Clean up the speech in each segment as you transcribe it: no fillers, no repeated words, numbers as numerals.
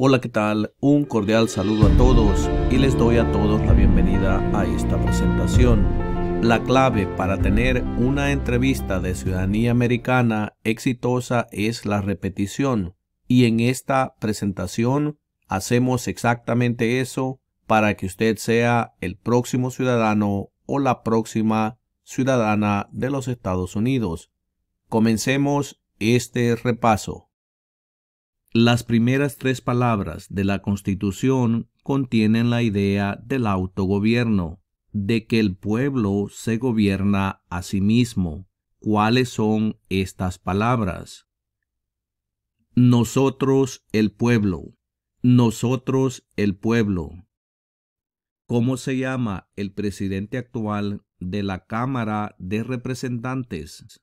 Hola, ¿qué tal? Un cordial saludo a todos y les doy a todos la bienvenida a esta presentación. La clave para tener una entrevista de ciudadanía americana exitosa es la repetición, y en esta presentación hacemos exactamente eso para que usted sea el próximo ciudadano o la próxima ciudadana de los Estados Unidos. Comencemos este repaso. Las primeras 3 palabras de la Constitución contienen la idea del autogobierno, de que el pueblo se gobierna a sí mismo. ¿Cuáles son estas palabras? Nosotros el pueblo. Nosotros el pueblo. ¿Cómo se llama el presidente actual de la Cámara de Representantes?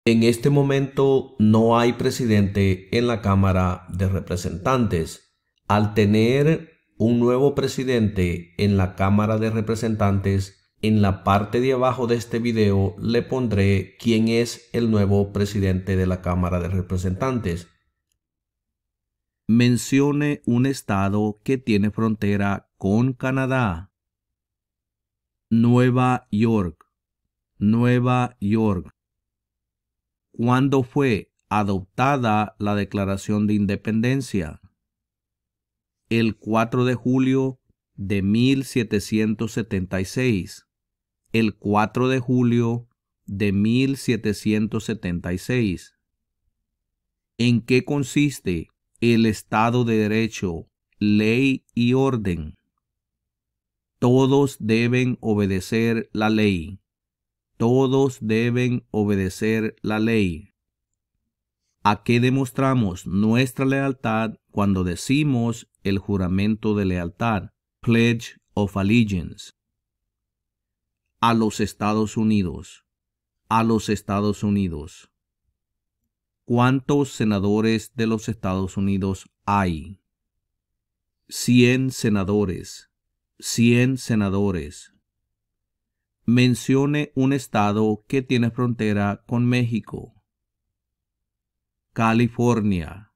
En este momento no hay presidente en la Cámara de Representantes. Al tener un nuevo presidente en la Cámara de Representantes, en la parte de abajo de este video le pondré quién es el nuevo presidente de la Cámara de Representantes. Mencione un estado que tiene frontera con Canadá. Nueva York. Nueva York. ¿Cuándo fue adoptada la Declaración de Independencia? El 4 de julio de 1776. El 4 de julio de 1776. ¿En qué consiste el Estado de Derecho, ley y orden? Todos deben obedecer la ley. Todos deben obedecer la ley. ¿A qué demostramos nuestra lealtad cuando decimos el juramento de lealtad? Pledge of Allegiance. A los Estados Unidos. A los Estados Unidos. ¿Cuántos senadores de los Estados Unidos hay? 100 senadores. 100 senadores. Mencione un estado que tiene frontera con México. California.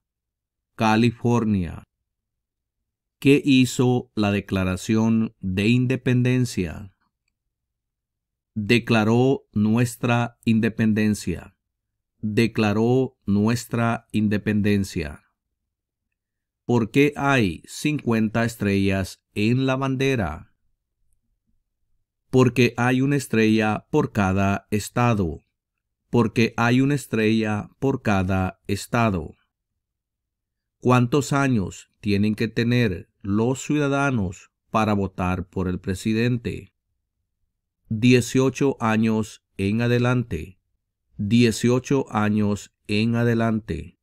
California. ¿Qué hizo la Declaración de Independencia? Declaró nuestra independencia. Declaró nuestra independencia. ¿Por qué hay 50 estrellas en la bandera? Porque hay una estrella por cada estado. Porque hay una estrella por cada estado. ¿Cuántos años tienen que tener los ciudadanos para votar por el presidente? 18 años en adelante. 18 años en adelante.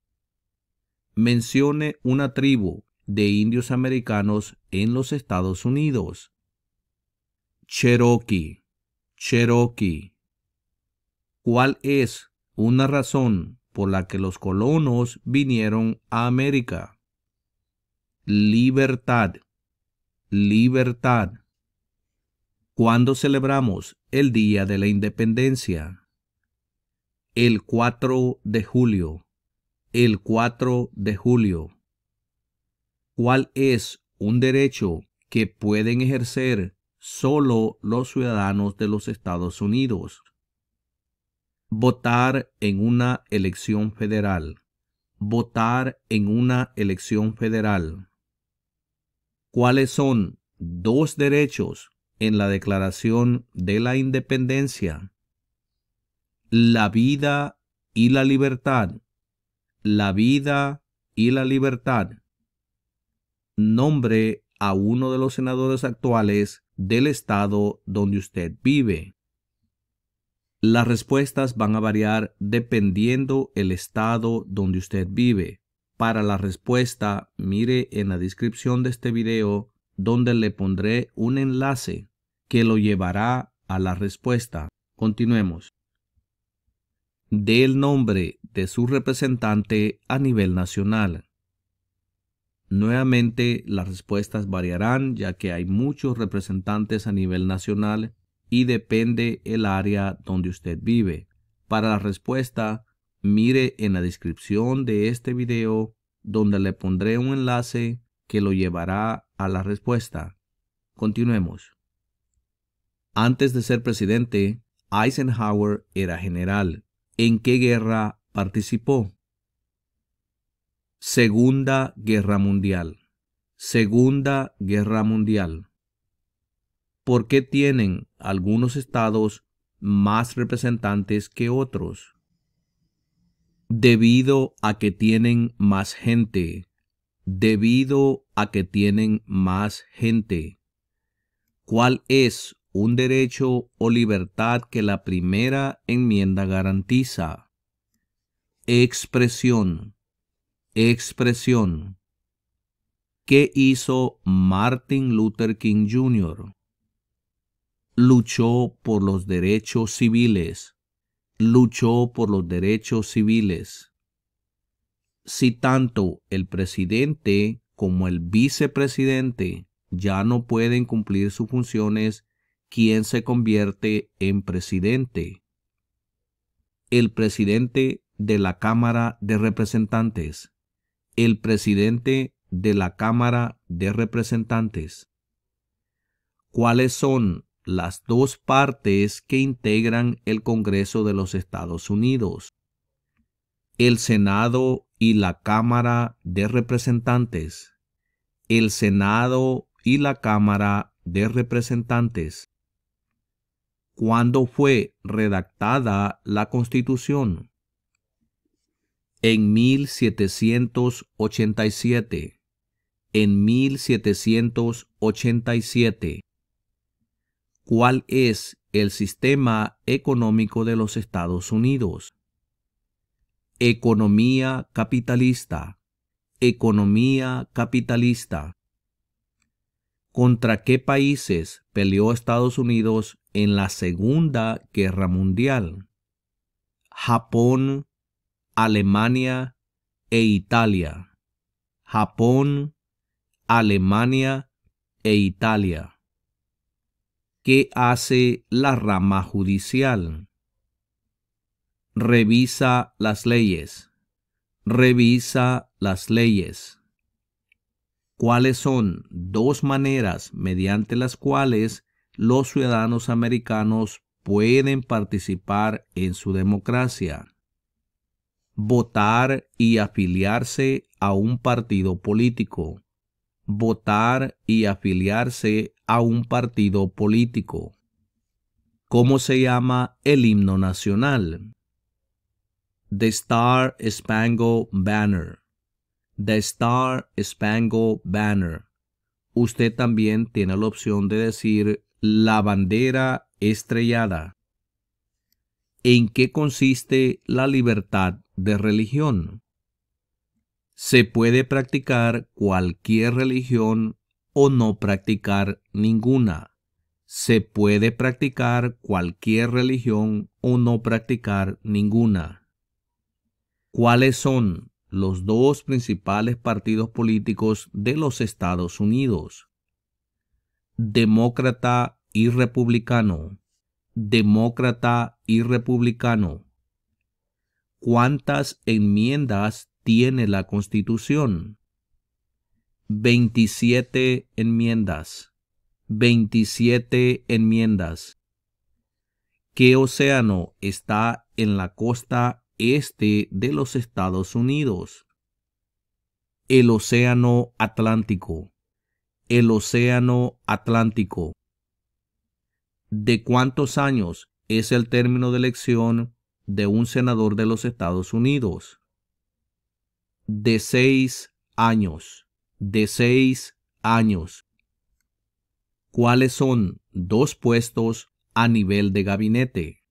Mencione una tribu de indios americanos en los Estados Unidos. Cherokee. Cherokee. ¿Cuál es una razón por la que los colonos vinieron a América? Libertad. Libertad. ¿Cuándo celebramos el Día de la Independencia? El 4 de julio. El 4 de julio. ¿Cuál es un derecho que pueden ejercer solo los ciudadanos de los Estados Unidos? Votar en una elección federal. Votar en una elección federal. ¿Cuáles son 2 derechos en la Declaración de la Independencia? La vida y la libertad. La vida y la libertad. Nombre a uno de los senadores actuales del estado donde usted vive. Las respuestas van a variar dependiendo el estado donde usted vive. Para la respuesta, mire en la descripción de este video donde le pondré un enlace que lo llevará a la respuesta. Continuemos. Dé el nombre de su representante a nivel nacional. Nuevamente, las respuestas variarán ya que hay muchos representantes a nivel nacional y depende el área donde usted vive. Para la respuesta, mire en la descripción de este video donde le pondré un enlace que lo llevará a la respuesta. Continuemos. Antes de ser presidente, Eisenhower era general. ¿En qué guerra participó? Segunda Guerra Mundial. Segunda Guerra Mundial. ¿Por qué tienen algunos estados más representantes que otros? Debido a que tienen más gente. Debido a que tienen más gente. ¿Cuál es un derecho o libertad que la primera enmienda garantiza? Expresión. Expresión. ¿Qué hizo Martin Luther King Jr.? Luchó por los derechos civiles. Luchó por los derechos civiles. Si tanto el presidente como el vicepresidente ya no pueden cumplir sus funciones, ¿quién se convierte en presidente? El presidente de la Cámara de Representantes. El presidente de la Cámara de Representantes. ¿Cuáles son las dos partes que integran el Congreso de los Estados Unidos? El Senado y la Cámara de Representantes. El Senado y la Cámara de Representantes. ¿Cuándo fue redactada la Constitución? En 1787. En 1787. ¿Cuál es el sistema económico de los Estados Unidos? Economía capitalista. Economía capitalista. ¿Contra qué países peleó Estados Unidos en la Segunda Guerra Mundial? Japón, Alemania e Italia. Japón, Alemania e Italia. ¿Qué hace la rama judicial? Revisa las leyes. Revisa las leyes. ¿Cuáles son dos maneras mediante las cuales los ciudadanos americanos pueden participar en su democracia? Votar y afiliarse a un partido político. Votar y afiliarse a un partido político. ¿Cómo se llama el himno nacional? The Star Spangled Banner. The Star Spangled Banner. Usted también tiene la opción de decir la bandera estrellada. ¿En qué consiste la libertad de religión? Se puede practicar cualquier religión o no practicar ninguna. Se puede practicar cualquier religión o no practicar ninguna. ¿Cuáles son los dos principales partidos políticos de los Estados Unidos? Demócrata y republicano. Demócrata y republicano. ¿Cuántas enmiendas tiene la Constitución? 27 enmiendas. 27 enmiendas. ¿Qué océano está en la costa este de los Estados Unidos? El Océano Atlántico. El Océano Atlántico. ¿De cuántos años es el término de elección de un senador de los Estados Unidos? De 6 años. De 6 años. ¿Cuáles son dos puestos a nivel de gabinete?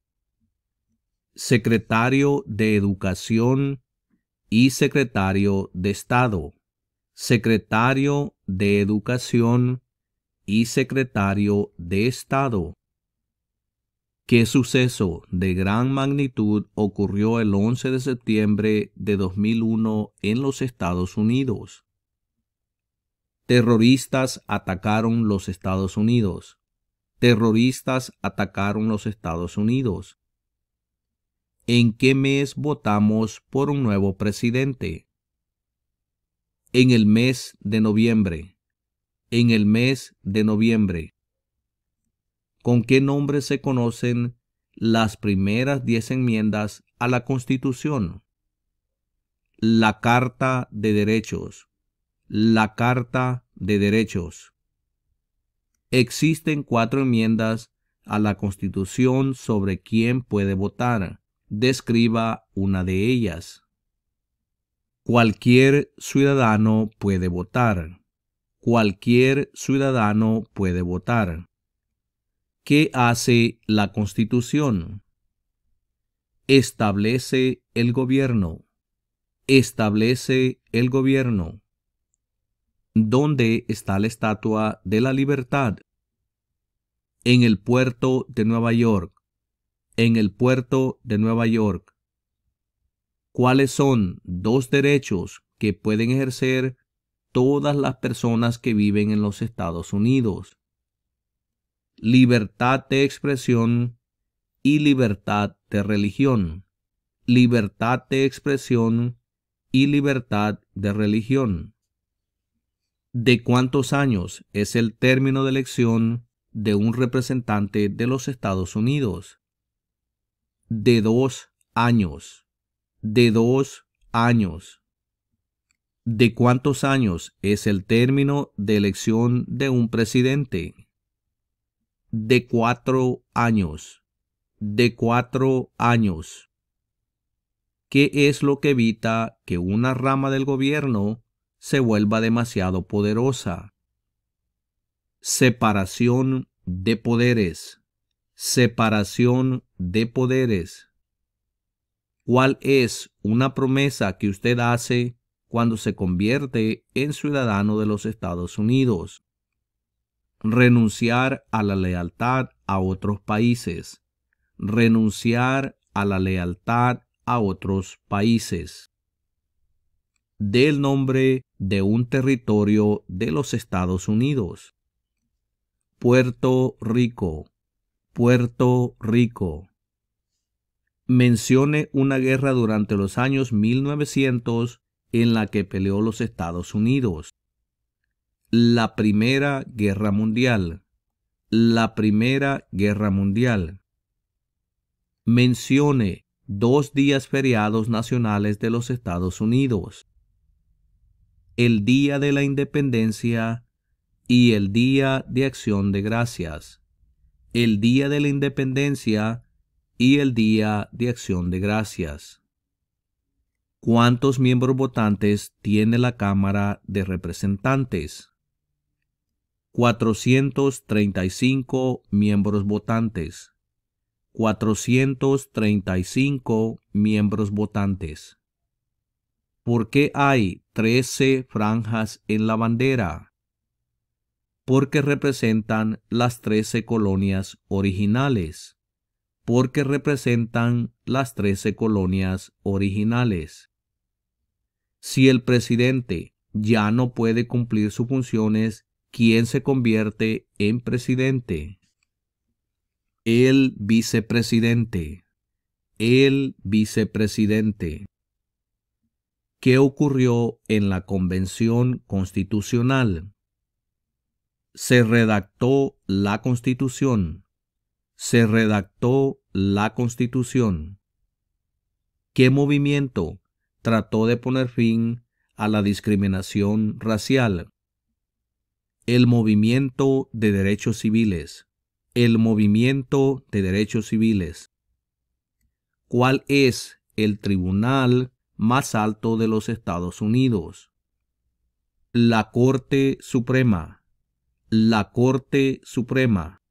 Secretario de Educación y Secretario de Estado. Secretario de Educación y Secretario de Estado. ¿Qué suceso de gran magnitud ocurrió el 11 de septiembre de 2001 en los Estados Unidos? Terroristas atacaron los Estados Unidos. Terroristas atacaron los Estados Unidos. ¿En qué mes votamos por un nuevo presidente? En el mes de noviembre. En el mes de noviembre. ¿Con qué nombre se conocen las primeras 10 enmiendas a la Constitución? La Carta de Derechos. La Carta de Derechos. Existen 4 enmiendas a la Constitución sobre quién puede votar. Describa una de ellas. Cualquier ciudadano puede votar. Cualquier ciudadano puede votar. ¿Qué hace la Constitución? Establece el gobierno. Establece el gobierno. ¿Dónde está la Estatua de la Libertad? En el puerto de Nueva York. En el puerto de Nueva York. ¿Cuáles son 2 derechos que pueden ejercer todas las personas que viven en los Estados Unidos? Libertad de expresión y libertad de religión. Libertad de expresión y libertad de religión. ¿De cuántos años es el término de elección de un representante de los Estados Unidos? De 2 años. De 2 años. ¿De cuántos años es el término de elección de un presidente? De 4 años. De 4 años. ¿Qué es lo que evita que una rama del gobierno se vuelva demasiado poderosa? Separación de poderes. Separación de poderes. ¿Cuál es una promesa que usted hace cuando se convierte en ciudadano de los Estados Unidos? Renunciar a la lealtad a otros países. Renunciar a la lealtad a otros países. Del nombre de un territorio de los Estados Unidos. Puerto Rico. Puerto Rico. Mencione una guerra durante los años 1900 en la que peleó los Estados Unidos. La Primera Guerra Mundial. La Primera Guerra Mundial. Mencione 2 días feriados nacionales de los Estados Unidos. El Día de la Independencia y el Día de Acción de Gracias. El Día de la Independencia y el Día de Acción de Gracias. ¿Cuántos miembros votantes tiene la Cámara de Representantes? 435 miembros votantes. 435 miembros votantes. ¿Por qué hay 13 franjas en la bandera? Porque representan las 13 colonias originales. Porque representan las 13 colonias originales. Si el presidente ya no puede cumplir sus funciones, ¿quién se convierte en presidente? El vicepresidente. El vicepresidente. ¿Qué ocurrió en la Convención Constitucional? Se redactó la Constitución. Se redactó la Constitución. ¿Qué movimiento trató de poner fin a la discriminación racial? El movimiento de derechos civiles. El movimiento de derechos civiles. ¿Cuál es el tribunal más alto de los Estados Unidos? La Corte Suprema. La Corte Suprema.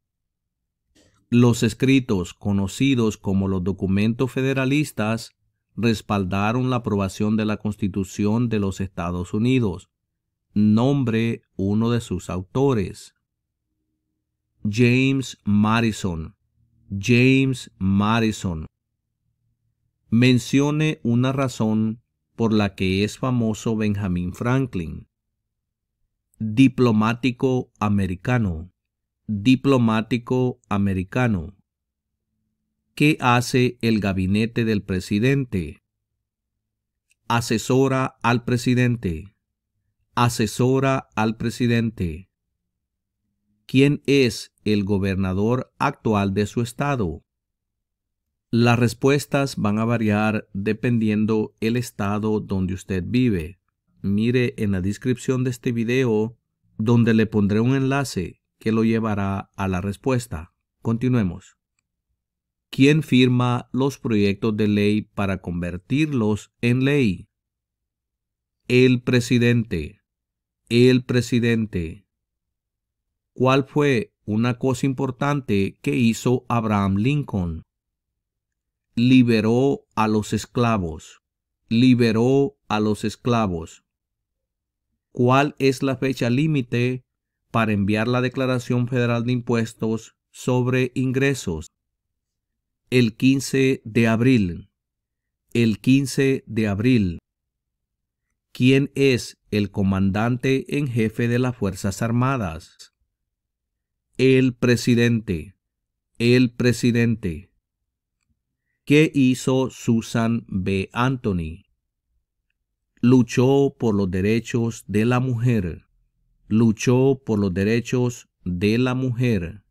Los escritos conocidos como los documentos federalistas respaldaron la aprobación de la Constitución de los Estados Unidos. Nombre uno de sus autores. James Madison. James Madison. Mencione una razón por la que es famoso Benjamin Franklin. Diplomático americano. Diplomático americano. ¿Qué hace el gabinete del presidente? Asesora al presidente. asesora al presidente. ¿Quién es el gobernador actual de su estado? Las respuestas van a variar dependiendo el estado donde usted vive. Mire en la descripción de este video donde le pondré un enlace que lo llevará a la respuesta. Continuemos. ¿Quién firma los proyectos de ley para convertirlos en ley? El presidente. El presidente. ¿Cuál fue una cosa importante que hizo Abraham Lincoln? Liberó a los esclavos. Liberó a los esclavos. ¿Cuál es la fecha límite para enviar la Declaración Federal de Impuestos sobre Ingresos? El 15 de abril. El 15 de abril. ¿Quién es el comandante en jefe de las Fuerzas Armadas? El presidente. El presidente. ¿Qué hizo Susan B. Anthony? Luchó por los derechos de la mujer. Luchó por los derechos de la mujer.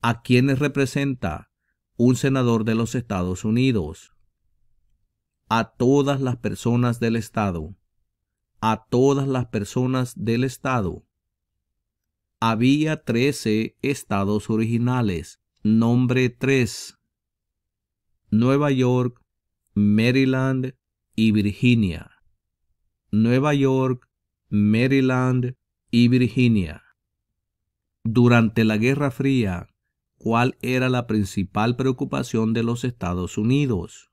¿A quiénes representa un senador de los Estados Unidos? A todas las personas del estado. A todas las personas del estado. Había 13 estados originales. Nombre 3. Nueva York, Maryland y Virginia. Nueva York, Maryland y Virginia. Durante la Guerra Fría, ¿cuál era la principal preocupación de los Estados Unidos?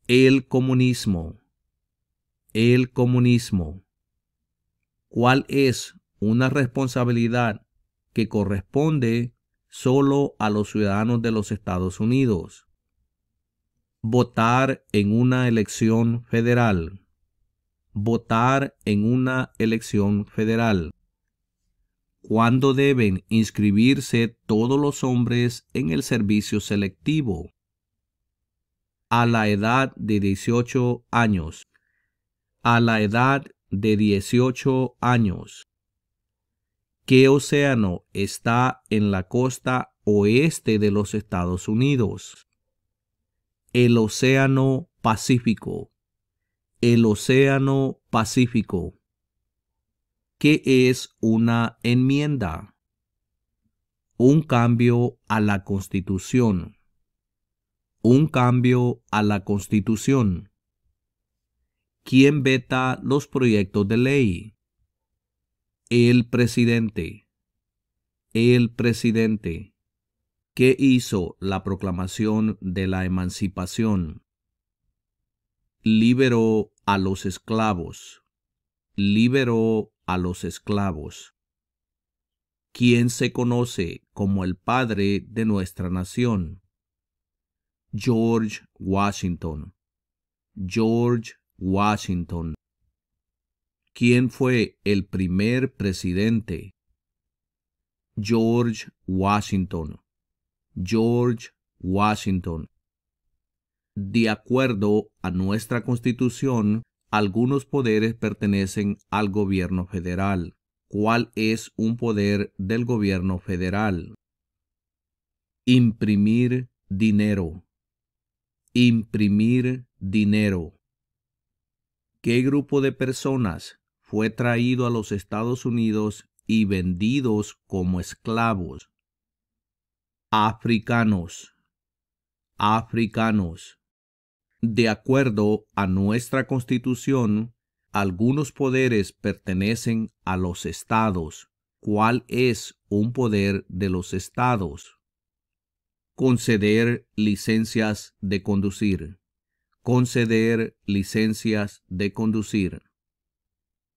El comunismo. El comunismo. ¿Cuál es una responsabilidad que corresponde solo a los ciudadanos de los Estados Unidos? Votar en una elección federal. Votar en una elección federal. ¿Cuándo deben inscribirse todos los hombres en el servicio selectivo? A la edad de 18 años. A la edad de 18 años. ¿Qué océano está en la costa oeste de los Estados Unidos? El Océano Pacífico. El Océano Pacífico. ¿Qué es una enmienda? Un cambio a la Constitución. Un cambio a la Constitución. ¿Quién veta los proyectos de ley? El presidente. El presidente. ¿Qué hizo la proclamación de la emancipación? Liberó a los esclavos. Liberó a los esclavos. ¿Quién se conoce como el padre de nuestra nación? George Washington. George Washington. ¿Quién fue el primer presidente? George Washington. George Washington. De acuerdo a nuestra Constitución, algunos poderes pertenecen al gobierno federal. ¿Cuál es un poder del gobierno federal? Imprimir dinero. Imprimir dinero. ¿Qué grupo de personas fue traído a los Estados Unidos y vendidos como esclavos? Africanos. Africanos. De acuerdo a nuestra Constitución, algunos poderes pertenecen a los estados. ¿Cuál es un poder de los estados? Conceder licencias de conducir. Conceder licencias de conducir.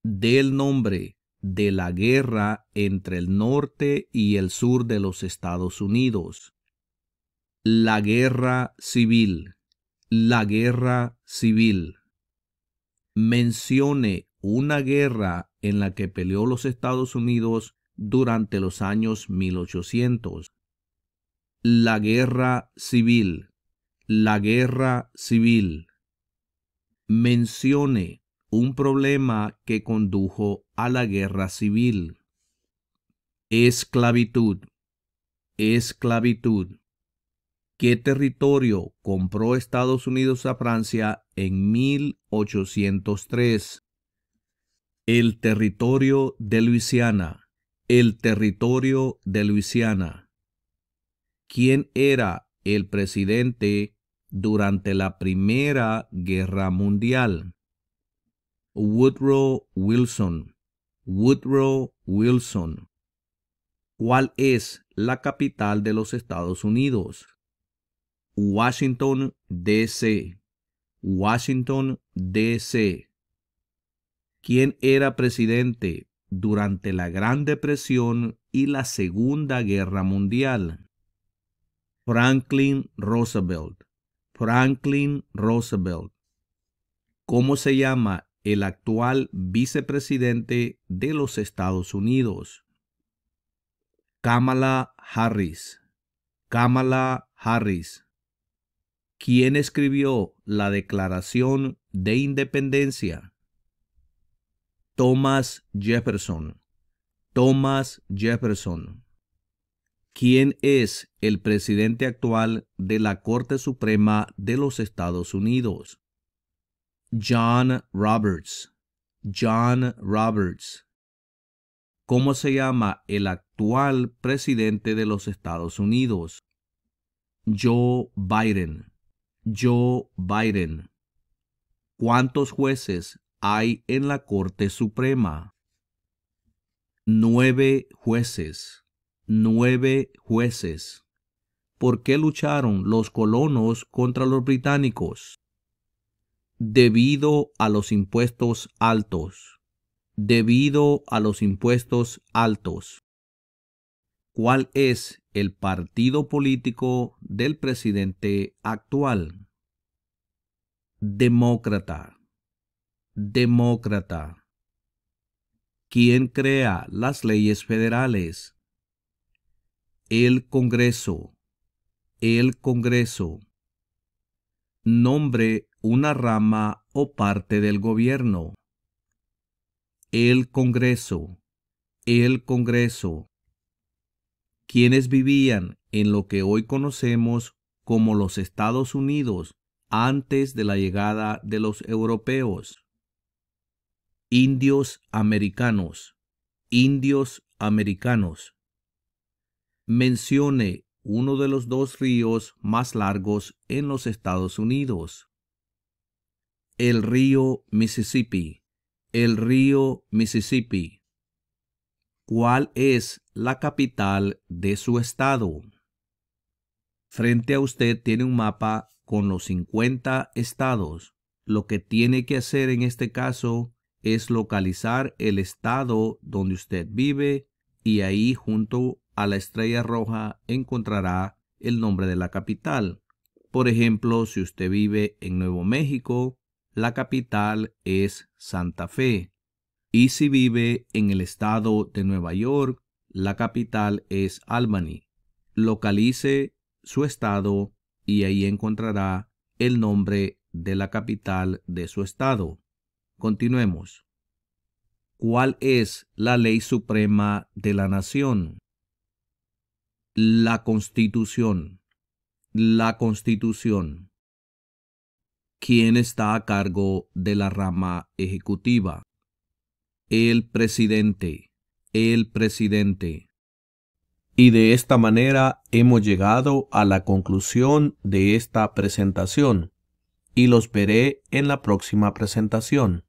Del nombre de la guerra entre el norte y el sur de los Estados Unidos. La guerra civil. La guerra civil. Mencione una guerra en la que peleó los Estados Unidos durante los años 1800. La guerra civil. La guerra civil. Mencione un problema que condujo a la guerra civil. Esclavitud. Esclavitud. ¿Qué territorio compró Estados Unidos a Francia en 1803? El territorio de Luisiana. El territorio de Luisiana. ¿Quién era el presidente durante la Primera Guerra Mundial? Woodrow Wilson. Woodrow Wilson. ¿Cuál es la capital de los Estados Unidos? Washington, D.C. Washington, D.C. ¿Quién era presidente durante la Gran Depresión y la Segunda Guerra Mundial? Franklin Roosevelt. Franklin Roosevelt. ¿Cómo se llama el actual vicepresidente de los Estados Unidos? Kamala Harris. Kamala Harris. ¿Quién escribió la Declaración de Independencia? Thomas Jefferson. Thomas Jefferson. ¿Quién es el presidente actual de la Corte Suprema de los Estados Unidos? John Roberts. John Roberts. ¿Cómo se llama el actual presidente de los Estados Unidos? Joe Biden. Joe Biden. ¿Cuántos jueces hay en la Corte Suprema? 9 jueces. 9 jueces. ¿Por qué lucharon los colonos contra los británicos? Debido a los impuestos altos. Debido a los impuestos altos. ¿Cuál es el partido político del presidente actual? Demócrata. Demócrata. ¿Quién crea las leyes federales? El Congreso. El Congreso. Nombre una rama o parte del gobierno. El Congreso. El Congreso. ¿Quiénes vivían en lo que hoy conocemos como los Estados Unidos antes de la llegada de los europeos? Indios americanos. Indios americanos. Mencione uno de los 2 ríos más largos en los Estados Unidos. El río Mississippi. El río Mississippi. ¿Cuál es la capital de su estado? Frente a usted tiene un mapa con los 50 estados. Lo que tiene que hacer en este caso es localizar el estado donde usted vive y ahí junto a la estrella roja encontrará el nombre de la capital. Por ejemplo, si usted vive en Nuevo México, la capital es Santa Fe. Y si vive en el estado de Nueva York, la capital es Albany. Localice su estado y ahí encontrará el nombre de la capital de su estado. Continuemos. ¿Cuál es la ley suprema de la nación? La Constitución. La Constitución. ¿Quién está a cargo de la rama ejecutiva? El presidente. El presidente. Y de esta manera hemos llegado a la conclusión de esta presentación. Y los veré en la próxima presentación.